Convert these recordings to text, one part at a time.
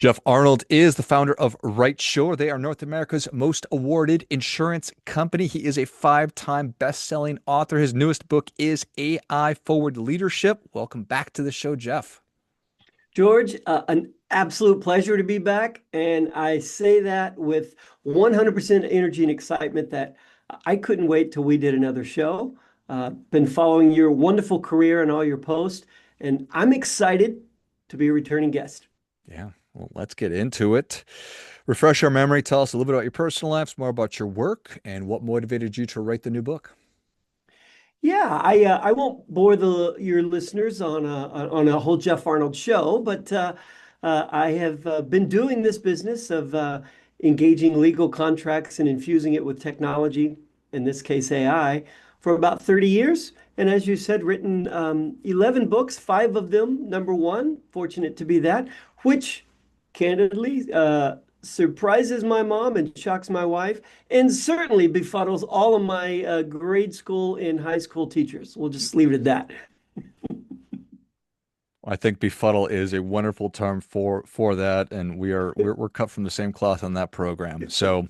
Jeff Arnold is the founder of Right Shore. They are North America's most awarded insurance company. He is a five-time best-selling author. His newest book is AI Forward Leadership. Welcome back to the show, Jeff. George, an absolute pleasure to be back. And I say that with 100% energy and excitement that I couldn't wait till we did another show. Been following your wonderful career and all your posts, and I'm excited to be a returning guest. Yeah, well, let's get into it. Refresh our memory. Tell us a little bit about your personal lives, more about your work, and what motivated you to write the new book. Yeah, I won't bore your listeners on a whole Jeff Arnold show, but I have been doing this business of engaging legal contracts and infusing it with technology, in this case AI, for about 30 years. And as you said, written 11 books, five of them number one, fortunate to be that, which candidly surprises my mom and shocks my wife, and certainly befuddles all of my grade school and high school teachers. We'll just leave it at that. I think befuddle is a wonderful term for that, and we're cut from the same cloth on that program. So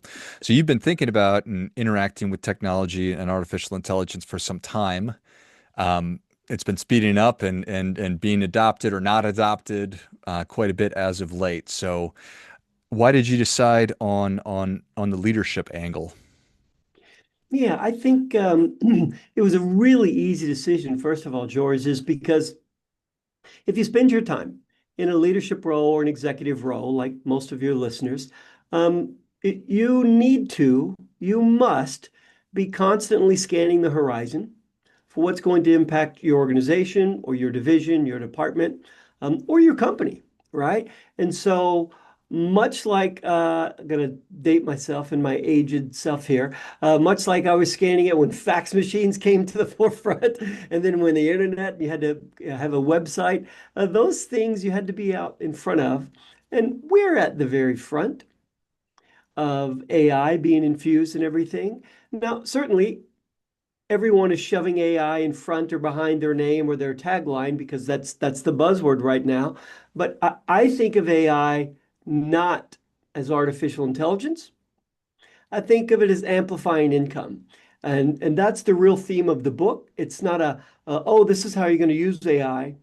you've been thinking about and interacting with technology and artificial intelligence for some time. It's been speeding up and being adopted or not adopted quite a bit as of late. So why did you decide on the leadership angle? Yeah, I think it was a really easy decision, first of all, George, is because if you spend your time in a leadership role or an executive role, like most of your listeners, you must be constantly scanning the horizon for what's going to impact your organization or your division, your department, or your company, right? And so, much like I'm going to date myself and my aged self here, much like I was scanning it when fax machines came to the forefront, and then when the internet, you had to have a website, those things you had to be out in front of. And we're at the very front of AI being infused in everything. Now, certainly, everyone is shoving AI in front or behind their name or their tagline because that's the buzzword right now. But I think of AI not as artificial intelligence. I think of it as amplifying income. And that's the real theme of the book. It's not oh, this is how you're going to use AI.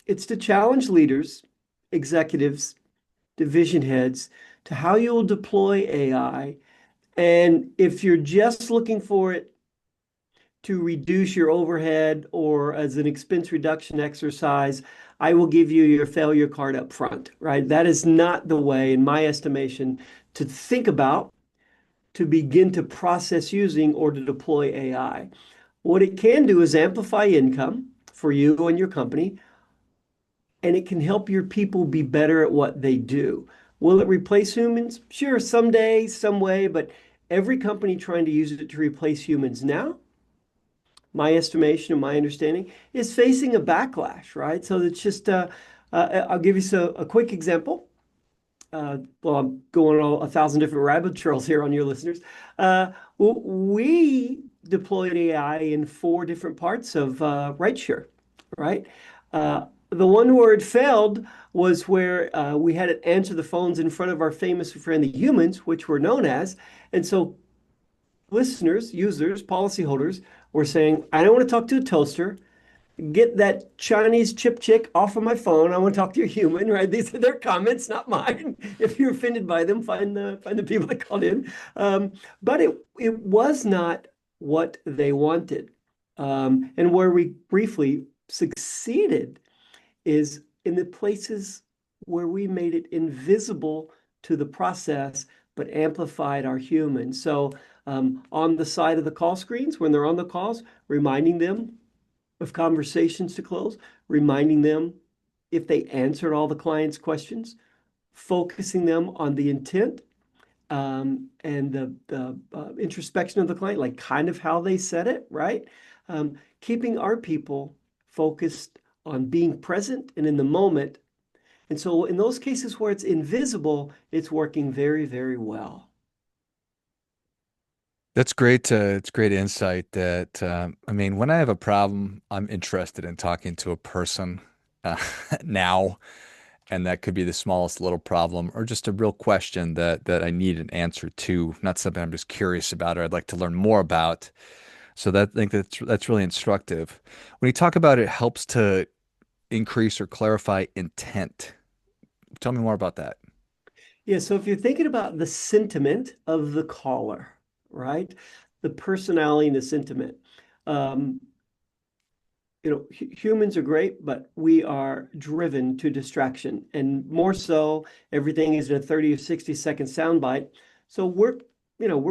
It's to challenge leaders, executives, division heads to how you'll deploy AI. And if you're just looking for it to reduce your overhead or as an expense reduction exercise, I will give you your failure card up front, right? That is not the way, in my estimation, to think about, to begin to process using or to deploy AI. What it can do is amplify income for you and your company, and it can help your people be better at what they do. Will it replace humans? Sure, someday, some way, but every company trying to use it to replace humans now, my estimation and my understanding, is facing a backlash, right? So it's just, I'll give you a quick example. Well, I'm going on a thousand different rabbit trails here on your listeners. We deployed AI in four different parts of rideshare, right? The one where it failed was where we had it answer the phones in front of our famous and friendly humans, which were known as. And so listeners, users, policyholders were saying, I don't want to talk to a toaster. Get that Chinese chip chick off of my phone. I want to talk to your human, right? These are their comments, not mine. If you're offended by them, find the people that called in. But it was not what they wanted. And where we briefly succeeded is in the places where we made it invisible to the process, but amplified our human. So on the side of the call screens, when they're on the calls, reminding them of conversations to close, reminding them if they answered all the client's questions, focusing them on the intent and the introspection of the client, like kind of how they said it, right? Keeping our people focused on being present and in the moment. And so in those cases where it's invisible, it's working very, very well. That's great. It's great insight that, I mean, when I have a problem, I'm interested in talking to a person uh, now. And that could be the smallest little problem or just a real question that I need an answer to, not something I'm just curious about or I'd like to learn more about. So that I think that's really instructive. When you talk about it helps to increase or clarify intent. Tell me more about that. Yeah, so if you're thinking about the sentiment of the caller, right? The personality and the sentiment. Um, humans are great, but we are driven to distraction. And more so, everything is in a 30 or 60-second soundbite. So we're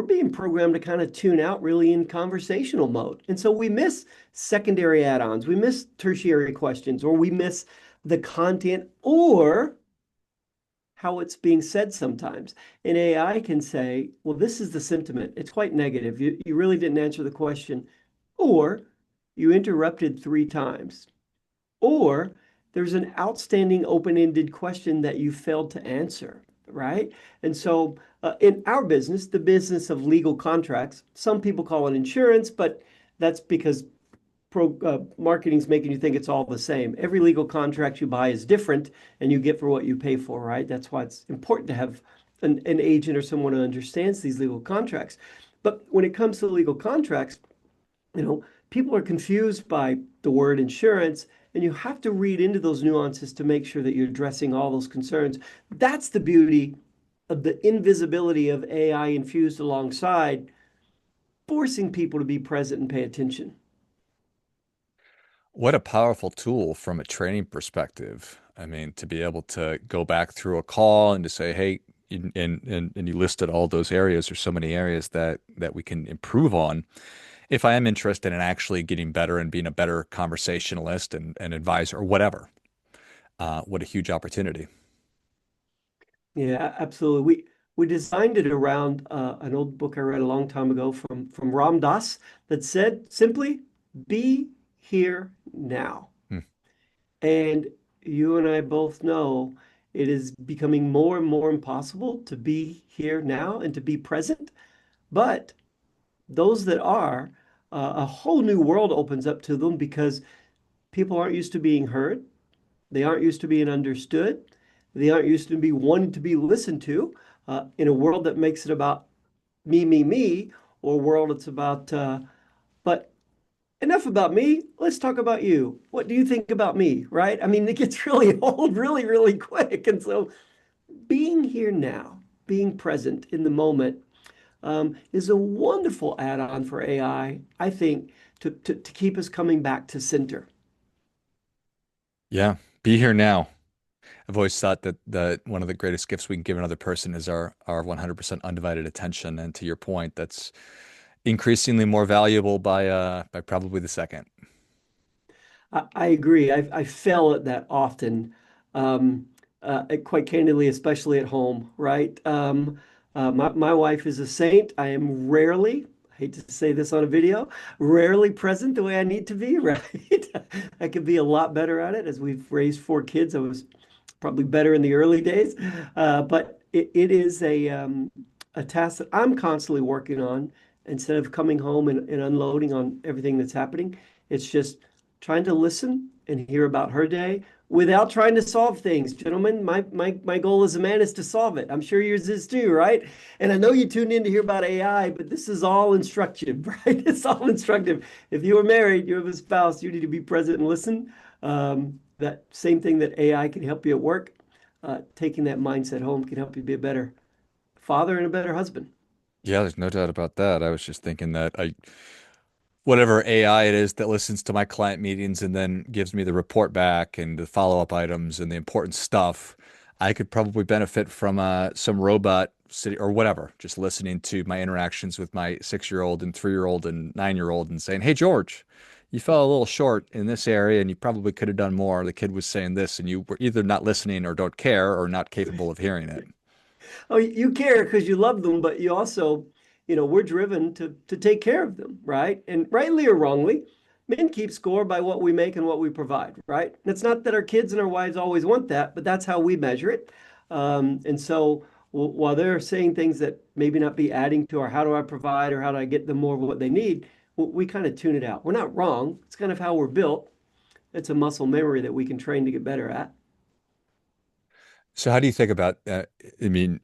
being programmed to kind of tune out really in conversational mode. And so we miss secondary add-ons, we miss tertiary questions, or we miss the content or how it's being said sometimes. And AI can say, well, this is the sentiment. It's quite negative. You really didn't answer the question. Or you interrupted 3 times. Or there's an outstanding open-ended question that you failed to answer, right? And so in our business, the business of legal contracts, some people call it insurance, but that's because marketing's making you think it's all the same. Every legal contract you buy is different, and you get for what you pay for, right? That's why it's important to have an agent or someone who understands these legal contracts. But when it comes to legal contracts, people are confused by the word insurance, and you have to read into those nuances to make sure that you're addressing all those concerns. That's the beauty of the invisibility of AI infused alongside, forcing people to be present and pay attention. What a powerful tool from a training perspective. I mean, to be able to go back through a call and to say, hey, and you listed all those areas. There's so many areas that we can improve on. If I am interested in actually getting better and being a better conversationalist and advisor or whatever, what a huge opportunity. Yeah, absolutely. We designed it around an old book I read a long time ago from Ram Dass that said simply, "Be here now." Hmm. And you and I both know it is becoming more and more impossible to be here now and to be present. But those that are, a whole new world opens up to them because people aren't used to being heard. They aren't used to being understood. They aren't used to be wanting to be listened to in a world that makes it about me, or a world that's about, but enough about me. Let's talk about you. What do you think about me? Right? I mean, it gets really old really, really quick. And so being here now, being present in the moment, is a wonderful add-on for I think, to keep us coming back to center. Yeah, be here now. I've always thought that one of the greatest gifts we can give another person is our 100% undivided attention. And to your point, that's increasingly more valuable by probably the second. I agree. I fail at that often, quite candidly, especially at home, right? My wife is a saint. I am rarely, I hate to say this on a video, rarely present the way I need to be, right? I could be a lot better at it. As we've raised 4 kids, I was probably better in the early days. But it is a task that I'm constantly working on. Instead of coming home and unloading on everything that's happening, it's just trying to listen and hear about her day without trying to solve things. Gentlemen, my goal as a man is to solve it. I'm sure yours is too, right? And I know you tuned in to hear about AI, but this is all instructive, right? It's all instructive. If you are married, you have a spouse, you need to be present and listen. That same thing that AI can help you at work, taking that mindset home can help you be a better father and a better husband. Yeah, there's no doubt about that. I was just thinking that whatever AI it is that listens to my client meetings and then gives me the report back and the follow-up items and the important stuff, I could probably benefit from some robot sitting or whatever, just listening to my interactions with my 6-year-old and 3-year-old and 9-year-old and saying, "Hey, George, you fell a little short in this area and you probably could have done more. The kid was saying this and you were either not listening or don't care or not capable of hearing it." Oh, you care because you love them, but you also, we're driven to take care of them, right? And rightly or wrongly, men keep score by what we make and what we provide, right? And it's not that our kids and our wives always want that, but that's how we measure it. And so while they're saying things that maybe not be adding to our how do I provide or how do I get them more of what they need, we kind of tune it out. We're not wrong. It's kind of how we're built. It's a muscle memory that we can train to get better at. So how do you think about I mean,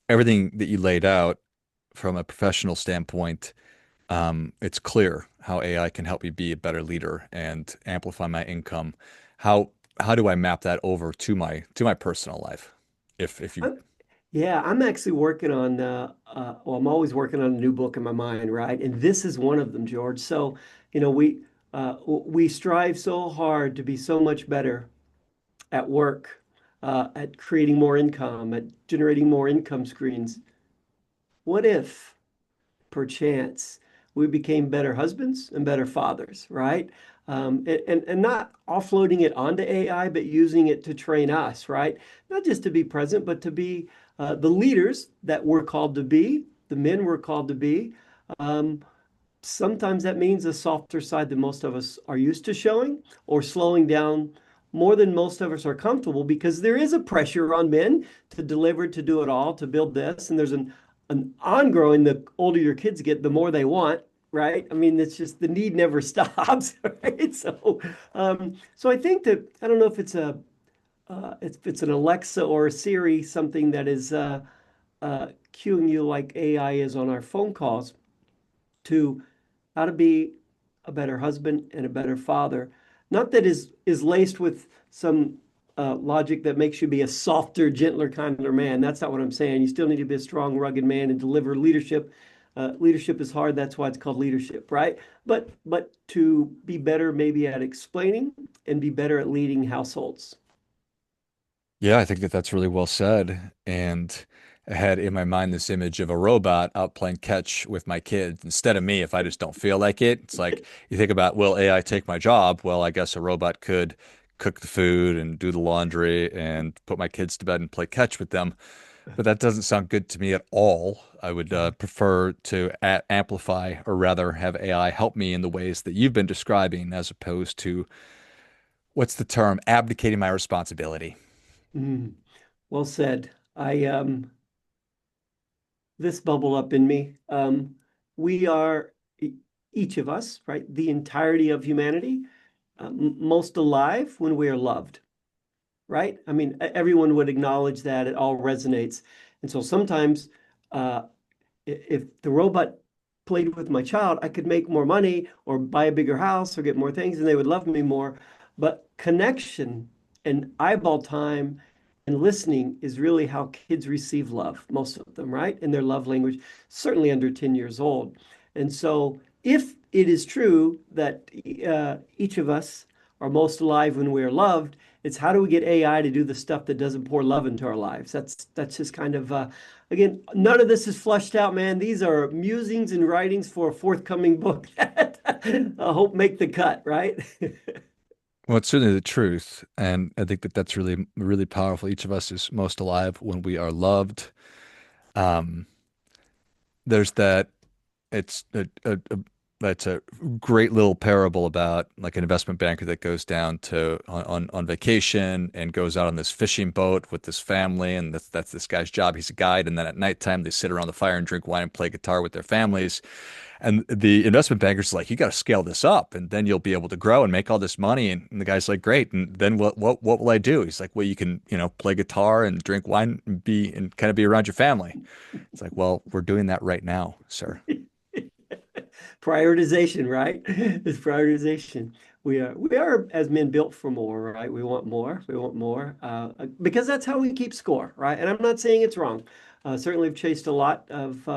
everything that you laid out from a professional standpoint, it's clear how AI can help me be a better leader and amplify my income. How how do I map that over to my personal life? If you Yeah, I'm actually working on, well, I'm always working on a new book in my mind, right? And this is one of them, George. So, we strive so hard to be so much better at work, at creating more income, at generating more income streams. What if, perchance, we became better husbands and better fathers, right? And not offloading it onto AI, but using it to train us, right? Not just to be present, but to be the leaders that we're called to be, the men we're called to be. Um, Sometimes that means a softer side than most of us are used to showing, or slowing down more than most of us are comfortable, because there is a pressure on men to deliver, to do it all, to build this. And there's an ongoing, the older your kids get, the more they want, right? I mean, it's just the need never stops, right? So I think that, I don't know if it's if it's an Alexa or a Siri, something that is cueing you like AI is on our phone calls, to how to be a better husband and a better father. Not that is laced with some logic that makes you be a softer, gentler, kinder man. That's not what I'm saying. You still need to be a strong, rugged man and deliver leadership. Leadership is hard. That's why it's called leadership, right? But to be better maybe at explaining and be better at leading households. Yeah, I think that that's really well said. And I had in my mind this image of a robot out playing catch with my kids instead of me if I just don't feel like it. It's like you think about, will AI take my job? Well, I guess a robot could cook the food and do the laundry and put my kids to bed and play catch with them. But that doesn't sound good to me at all. I would prefer to amplify or rather have AI help me in the ways that you've been describing as opposed to what's the term? Abdicating my responsibility. Mm, well said. I This bubble up in me. We are each of us, right? The entirety of humanity, most alive when we are loved, right? I mean, everyone would acknowledge that it all resonates. And so sometimes, uh, if the robot played with my child, I could make more money or buy a bigger house or get more things, and they would love me more. But connection and eyeball time and listening is really how kids receive love, most of them, right? In their love language, certainly under 10 years old. And so, if it is true that each of us are most alive when we are loved, it's how do we get AI to do the stuff that doesn't pour love into our lives? That's just kind of again, none of this is flushed out, man. These are musings and writings for a forthcoming book that I hope make the cut, right? Well, it's certainly the truth, and I think that that's really, really powerful. Each of us is most alive when we are loved. Um, there's that. It's a that's a great little parable about like an investment banker that goes down to on vacation and goes out on this fishing boat with this family, and that's this guy's job. He's a guide, and then at nighttime they sit around the fire and drink wine and play guitar with their families. And the investment banker's like, you got to scale this up, and then you'll be able to grow and make all this money. And the guy's like, great. And then what will I do? He's like, well, you can, play guitar and drink wine and be and kind of be around your family. It's like, well, we're doing that right now, sir. Prioritization, right? It's prioritization. We are as men built for more, right? We want more. We want more because that's how we keep score, right? And I'm not saying it's wrong. Certainly, I've chased a lot of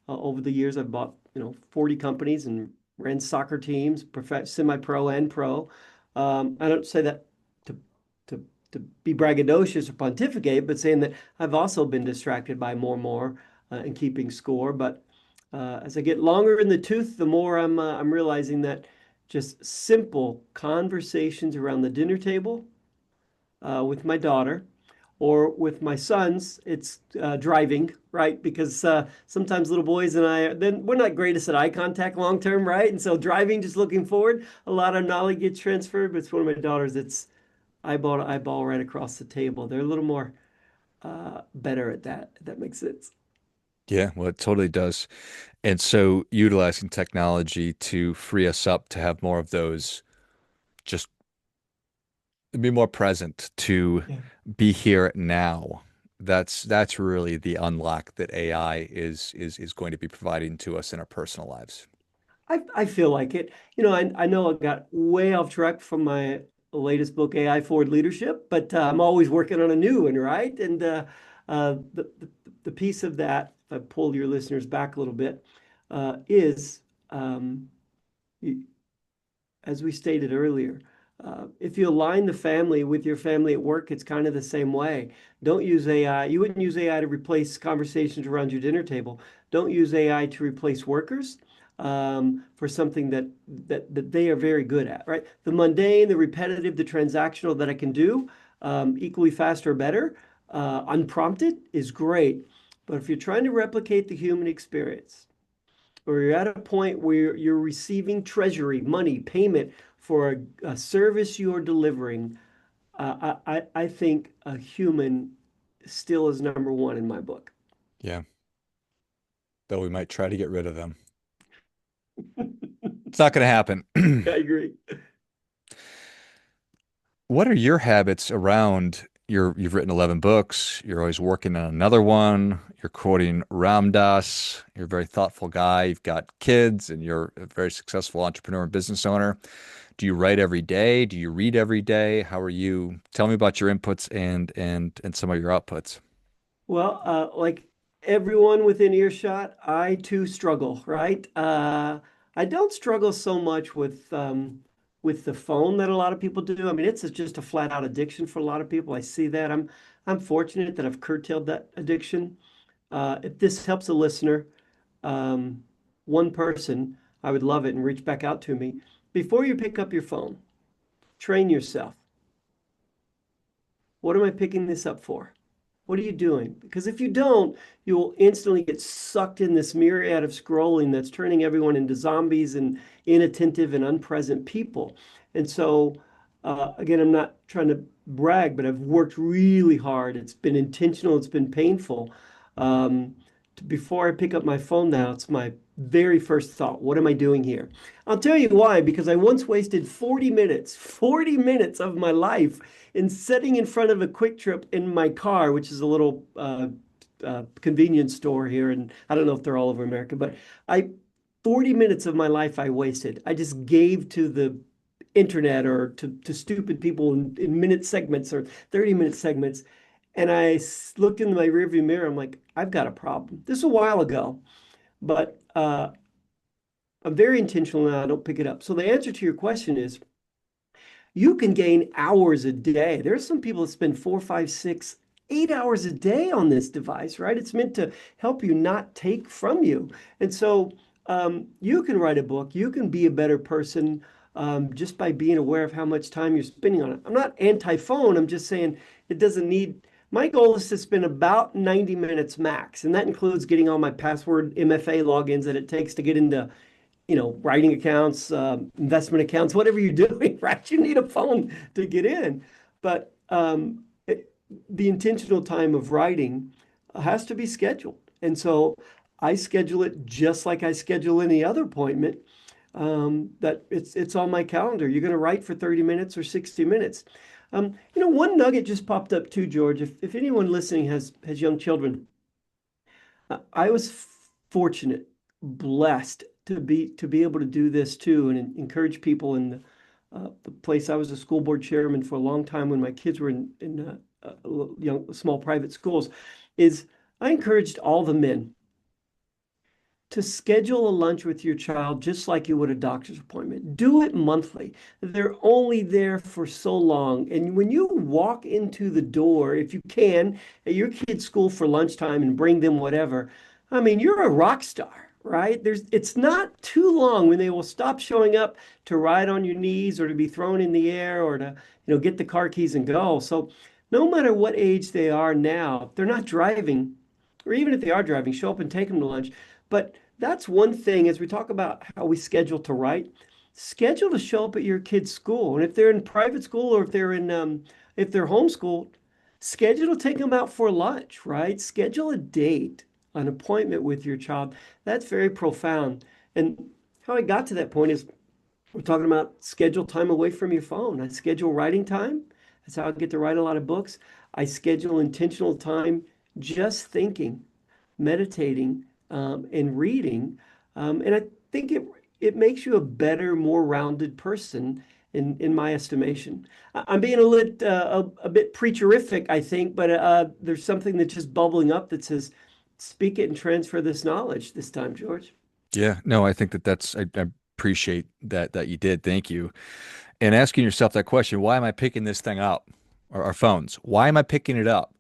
over the years. I've bought 40 companies and ran soccer teams, semi-pro and pro. I don't say that to to to be braggadocious or pontificate, but saying that I've also been distracted by more and more and keeping score, but as I get longer in the tooth, the more I'm realizing that just simple conversations around the dinner table with my daughter or with my sons, it's driving, right? Because sometimes little boys and then we're not greatest at eye contact long term, right? And so driving, just looking forward, a lot of knowledge gets transferred. But it's one of my daughters, it's eyeball to eyeball right across the table. They're a little more better at that, if that makes sense. Yeah, well, it totally does. And so utilizing technology to free us up to have more of those just Be more present, to Yeah. be here now. That's really the unlock that AI is going to be providing to us in our personal lives. I feel like it. I know I got way off track from my latest book, AI Forward Leadership, but I'm always working on a new one, right? And the piece of that, if I pull your listeners back a little bit, is um, you, as we stated earlier, if you align the family with your family at work, it's kind of the same way. Don't use AI. You wouldn't use AI to replace conversations around your dinner table. Don't use AI to replace workers for something that they are very good at, right? The mundane, the repetitive, the transactional that I can do equally fast or better, unprompted is great. But if you're trying to replicate the human experience, or you're at a point where you're receiving treasury, money, payment for a service you're delivering, I think a human still is number one in my book. Yeah, though we might try to get rid of them. It's not going to happen. I agree. What are your habits around you've written 11 books, you're always working on another one, you're quoting Ram Dass, you're a very thoughtful guy, you've got kids, and you're a very successful entrepreneur and business owner. Do you write every day? Do you read every day? How are you? Tell me about your inputs and some of your outputs. Well, like everyone within earshot, I too struggle, right? I don't struggle so much with the phone that a lot of people do. I mean, just a flat out addiction for a lot of people. I see that. I'm fortunate that I've curtailed that addiction. If this helps a listener, um, one person, I would love it and reach back out to me. Before you pick up your phone, train yourself. What am I picking this up for? What are you doing? Because if you don't, you will instantly get sucked in this myriad of scrolling that's turning everyone into zombies and inattentive and unpresent people. And so, again, I'm not trying to brag, but I've worked really hard. It's been intentional, it's been painful. Um, Before I pick up my phone now, it's my very first thought. What am I doing here? I'll tell you why, because I once wasted 40 minutes of my life in sitting in front of a Quick Trip in my car, which is a little convenience store here, and I don't know if they're all over America, but I 40 minutes of my life I wasted. I just gave to the internet or to stupid people in minute segments or 30-minute segments. And looked in my rearview mirror. I'm like, I've got a problem. This was a while ago, but I'm very intentional now. I don't pick it up. So the answer to your question is you can gain hours a day. There's some people that spend 4, 5, 6, 8 hours a day on this device, right? It's meant to help you not take from you. And so you can write a book, you can be a better person just by being aware of how much time you're spending on it. I'm not anti-phone, I'm just saying it doesn't need. My goal is to spend about 90 minutes max, and that includes getting all my password MFA logins that it takes to get into writing accounts, investment accounts, whatever you're doing, right? You need a phone to get in. But the intentional time of writing has to be scheduled. And so I schedule it just like I schedule any other appointment. That it's on my calendar. You're going to write for 30 minutes or 60 minutes. One nugget just popped up too, George. If anyone listening has young children, I was fortunate, blessed to be able to do this too, and encourage people in the place. I was a school board chairman for a long time when my kids were in young small private schools. Is I encouraged all the men to schedule a lunch with your child just like you would a doctor's appointment. Do it monthly. They're only there for so long. And when you walk into the door, if you can, at your kid's school for lunchtime and bring them whatever, I mean, you're a rock star, right? It's not too long when they will stop showing up to ride on your knees or to be thrown in the air or to, get the car keys and go. So no matter what age they are now, if they're not driving, or even if they are driving, show up and take them to lunch. But that's one thing as we talk about how we schedule to write, schedule to show up at your kid's school. And if they're in private school or if they're homeschooled, schedule to take them out for lunch, right? Schedule a date, an appointment with your child. That's very profound. And how I got to that point is we're talking about schedule time away from your phone. I schedule writing time. That's how I get to write a lot of books. I schedule intentional time just thinking, meditating, and reading. And I think it makes you a better, more rounded person in my estimation. I'm being a bit preacherific, I think, but there's something that's just bubbling up that says, speak it and transfer this knowledge this time, George. Yeah, no, I think that I appreciate that you did. Thank you. And asking yourself that question, why am I picking this thing up? Or our phones, why am I picking it up?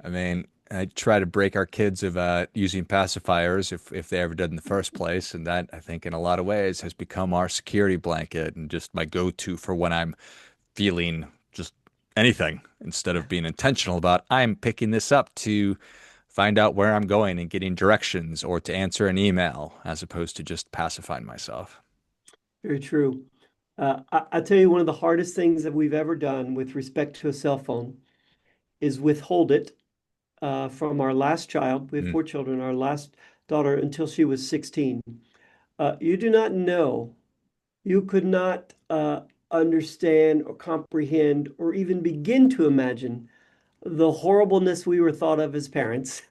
I mean, I try to break our kids of using pacifiers if they ever did in the first place, and that I think in a lot of ways has become our security blanket and just my go-to for when I'm feeling just anything instead of being intentional about I'm picking this up to find out where I'm going and getting directions or to answer an email as opposed to just pacifying myself. Very true. I tell you, one of the hardest things that we've ever done with respect to a cell phone is withhold it from our last child. We have Mm. 4 children, our last daughter until she was 16. You do not know, you could not understand or comprehend or even begin to imagine the horribleness we were thought of as parents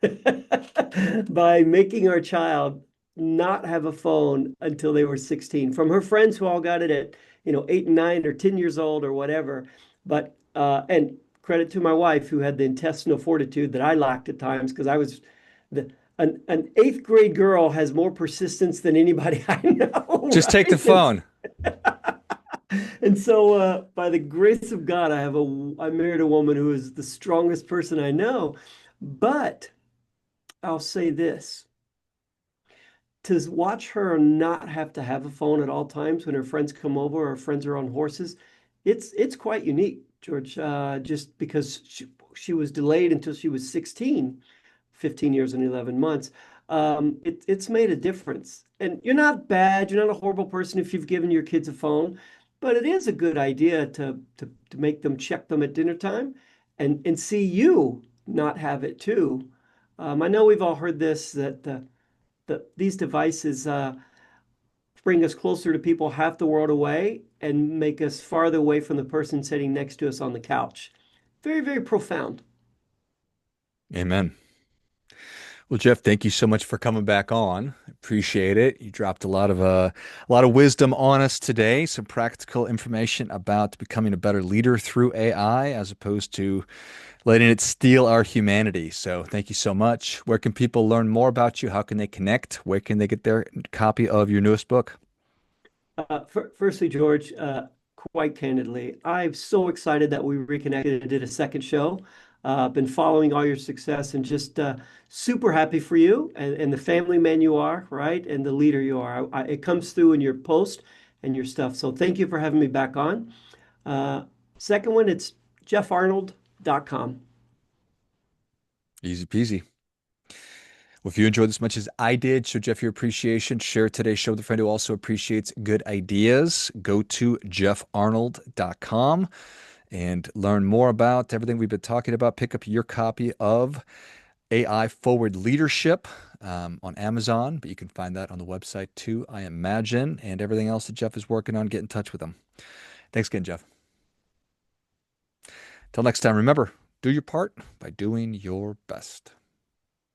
by making our child not have a phone until they were 16 from her friends who all got it at 8 and 9 or 10 years old or whatever. But and credit to my wife who had the intestinal fortitude that I lacked at times, because I was the an eighth grade girl has more persistence than anybody I know, Just take the right? And phone. and so, by the grace of God, I married a woman who is the strongest person I know. But I'll say this, to watch her not have to have a phone at all times when her friends come over or her friends are on horses, it's quite unique, George. Just because she was delayed until she was 16, 15 years and 11 months. It's made a difference. And you're not bad, you're not a horrible person if you've given your kids a phone, but it is a good idea to make them check them at dinner time and see you not have it too. I know we've all heard this, that these devices bring us closer to people half the world away and make us farther away from the person sitting next to us on the couch. Very, very profound. Amen. Well, Jeff, thank you so much for coming back on. Appreciate it. You dropped a lot of wisdom on us today, some practical information about becoming a better leader through AI as opposed to letting it steal our humanity. So, thank you so much. Where can people learn more about you? How can they connect? Where can they get their copy of your newest book? Firstly, George, quite candidly, I'm so excited that we reconnected and did a second show. Been following all your success and just super happy for you and the family man you are, right? And the leader you are. It comes through in your post and your stuff. So thank you for having me back on. Uh, Second one, it's jeffarnold.com. Easy peasy. Well, if you enjoyed this as much as I did, show Jeff your appreciation. Share today's show with a friend who also appreciates good ideas. Go to jeffarnold.com and learn more about everything we've been talking about. Pick up your copy of AI Forward Leadership on Amazon, but you can find that on the website too, I imagine, and everything else that Jeff is working on. Get in touch with him. Thanks again, Jeff. Till next time, remember, do your part by doing your best.